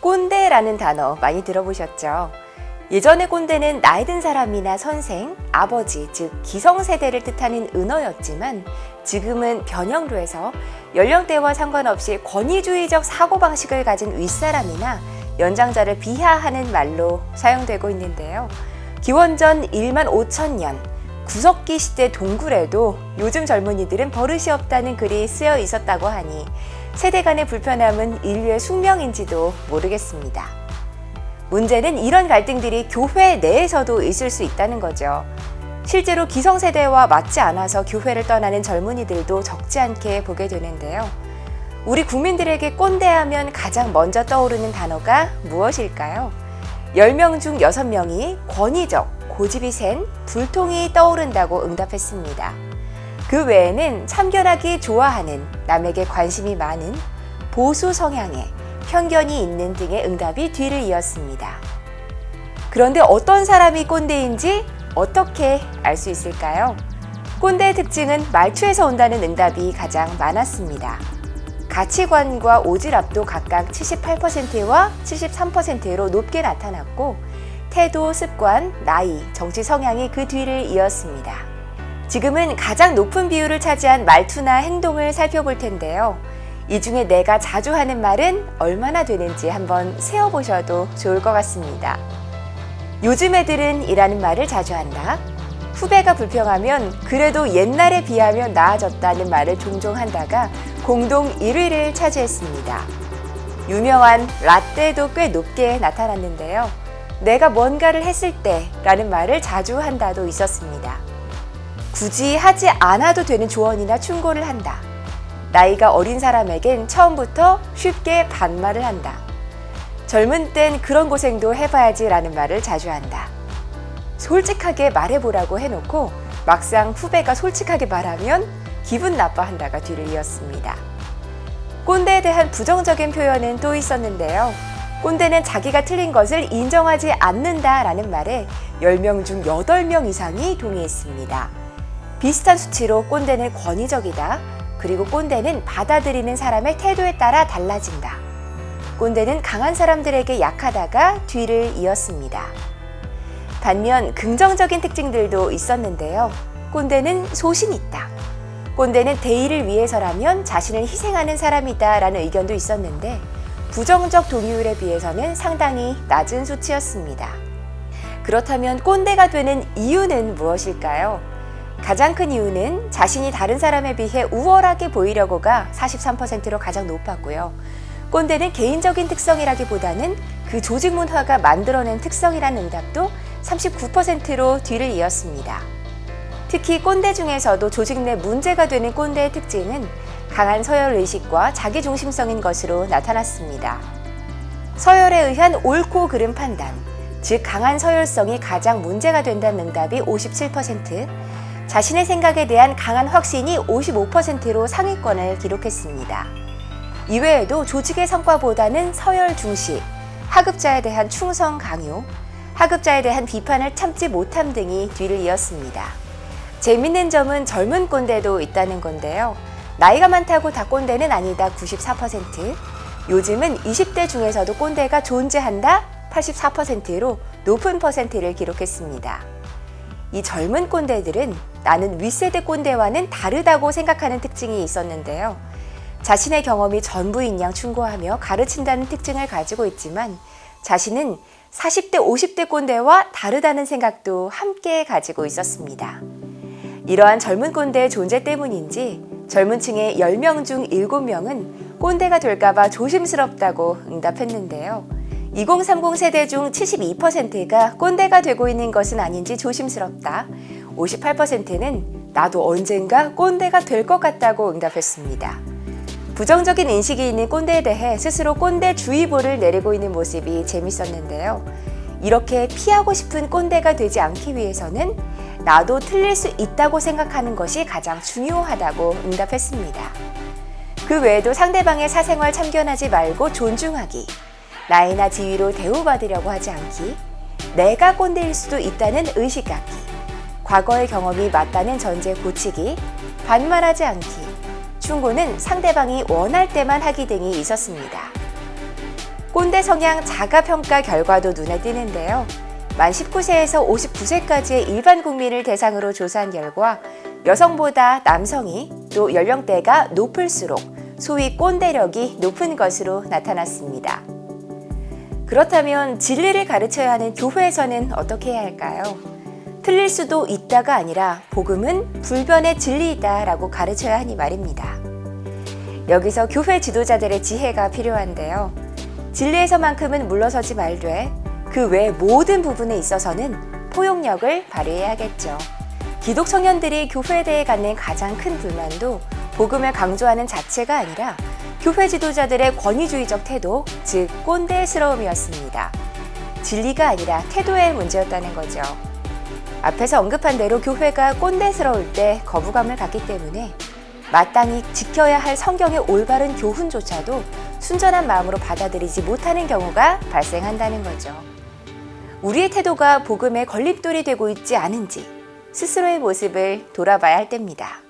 꼰대라는 단어 많이 들어보셨죠? 예전의 꼰대는 나이 든 사람이나 선생, 아버지, 즉 기성세대를 뜻하는 은어였지만 지금은 변형로 해서 연령대와 상관없이 권위주의적 사고방식을 가진 윗사람이나 연장자를 비하하는 말로 사용되고 있는데요. 기원전 1만 5천 년 구석기 시대 동굴에도 요즘 젊은이들은 버릇이 없다는 글이 쓰여 있었다고 하니 세대 간의 불편함은 인류의 숙명인지도 모르겠습니다. 문제는 이런 갈등들이 교회 내에서도 있을 수 있다는 거죠. 실제로 기성세대와 맞지 않아서 교회를 떠나는 젊은이들도 적지 않게 보게 되는데요. 우리 국민들에게 꼰대하면 가장 먼저 떠오르는 단어가 무엇일까요? 10명 중 6명이 권위적, 고집이 센, 불통이 떠오른다고 응답했습니다. 그 외에는 참견하기 좋아하는, 남에게 관심이 많은, 보수 성향의, 편견이 있는 등의 응답이 뒤를 이었습니다. 그런데 어떤 사람이 꼰대인지 어떻게 알 수 있을까요? 꼰대의 특징은 말투에서 온다는 응답이 가장 많았습니다. 가치관과 오지랖도 각각 78%와 73%로 높게 나타났고 태도, 습관, 나이, 정치 성향이 그 뒤를 이었습니다. 지금은 가장 높은 비율을 차지한 말투나 행동을 살펴볼 텐데요. 이 중에 내가 자주 하는 말은 얼마나 되는지 한번 세어보셔도 좋을 것 같습니다. 요즘 애들은 이라는 말을 자주 한다. 후배가 불평하면 그래도 옛날에 비하면 나아졌다는 말을 종종 한다가 공동 1위를 차지했습니다. 유명한 라떼도 꽤 높게 나타났는데요. 내가 뭔가를 했을 때 라는 말을 자주 한다도 있었습니다. 굳이 하지 않아도 되는 조언이나 충고를 한다. 나이가 어린 사람에겐 처음부터 쉽게 반말을 한다. 젊은 땐 그런 고생도 해봐야지 라는 말을 자주 한다. 솔직하게 말해보라고 해놓고 막상 후배가 솔직하게 말하면 기분 나빠한다가 뒤를 이었습니다. 꼰대에 대한 부정적인 표현은 또 있었는데요. 꼰대는 자기가 틀린 것을 인정하지 않는다라는 말에 10명 중 8명 이상이 동의했습니다. 비슷한 수치로 꼰대는 권위적이다. 그리고 꼰대는 받아들이는 사람의 태도에 따라 달라진다. 꼰대는 강한 사람들에게 약하다가 뒤를 이었습니다. 반면 긍정적인 특징들도 있었는데요. 꼰대는 소신이 있다. 꼰대는 대의를 위해서라면 자신을 희생하는 사람이다 라는 의견도 있었는데 부정적 동의율에 비해서는 상당히 낮은 수치였습니다. 그렇다면 꼰대가 되는 이유는 무엇일까요? 가장 큰 이유는 자신이 다른 사람에 비해 우월하게 보이려고가 43%로 가장 높았고요. 꼰대는 개인적인 특성이라기보다는 그 조직 문화가 만들어낸 특성이라는 응답도 39%로 뒤를 이었습니다. 특히 꼰대 중에서도 조직 내 문제가 되는 꼰대의 특징은 강한 서열의식과 자기중심성인 것으로 나타났습니다. 서열에 의한 옳고 그름 판단, 즉 강한 서열성이 가장 문제가 된다는 응답이 57%, 자신의 생각에 대한 강한 확신이 55%로 상위권을 기록했습니다. 이외에도 조직의 성과보다는 서열 중시, 하급자에 대한 충성 강요, 하급자에 대한 비판을 참지 못함 등이 뒤를 이었습니다. 재밌는 점은 젊은 꼰대도 있다는 건데요. 나이가 많다고 다 꼰대는 아니다 94%, 요즘은 20대 중에서도 꼰대가 존재한다 84%로 높은 퍼센트를 기록했습니다. 이 젊은 꼰대들은 나는 윗세대 꼰대와는 다르다고 생각하는 특징이 있었는데요. 자신의 경험이 전부인 양 충고하며 가르친다는 특징을 가지고 있지만 자신은 40대, 50대 꼰대와 다르다는 생각도 함께 가지고 있었습니다. 이러한 젊은 꼰대의 존재 때문인지 젊은 층의 10명 중 7명은 꼰대가 될까봐 조심스럽다고 응답했는데요. 2030 세대 중 72%가 꼰대가 되고 있는 것은 아닌지 조심스럽다. 58%는 나도 언젠가 꼰대가 될 것 같다고 응답했습니다. 부정적인 인식이 있는 꼰대에 대해 스스로 꼰대 주의보를 내리고 있는 모습이 재밌었는데요. 이렇게 피하고 싶은 꼰대가 되지 않기 위해서는 나도 틀릴 수 있다고 생각하는 것이 가장 중요하다고 응답했습니다. 그 외에도 상대방의 사생활 참견하지 말고 존중하기, 나이나 지위로 대우받으려고 하지 않기, 내가 꼰대일 수도 있다는 의식 갖기, 과거의 경험이 맞다는 전제 고치기, 반말하지 않기, 충고는 상대방이 원할 때만 하기 등이 있었습니다. 꼰대 성향 자가평가 결과도 눈에 띄는데요. 만 19세에서 59세까지의 일반 국민을 대상으로 조사한 결과 여성보다 남성이 또 연령대가 높을수록 소위 꼰대력이 높은 것으로 나타났습니다. 그렇다면 진리를 가르쳐야 하는 교회에서는 어떻게 해야 할까요? 틀릴 수도 있다가 아니라 복음은 불변의 진리이다라고 가르쳐야 하니 말입니다. 여기서 교회 지도자들의 지혜가 필요한데요. 진리에서만큼은 물러서지 말되 그 외 모든 부분에 있어서는 포용력을 발휘해야겠죠. 기독 청년들이 교회에 대해 갖는 가장 큰 불만도 복음을 강조하는 자체가 아니라 교회 지도자들의 권위주의적 태도, 즉 꼰대스러움이었습니다. 진리가 아니라 태도의 문제였다는 거죠. 앞에서 언급한 대로 교회가 꼰대스러울 때 거부감을 갖기 때문에 마땅히 지켜야 할 성경의 올바른 교훈조차도 순전한 마음으로 받아들이지 못하는 경우가 발생한다는 거죠. 우리의 태도가 복음의 걸림돌이 되고 있지 않은지 스스로의 모습을 돌아봐야 할 때입니다.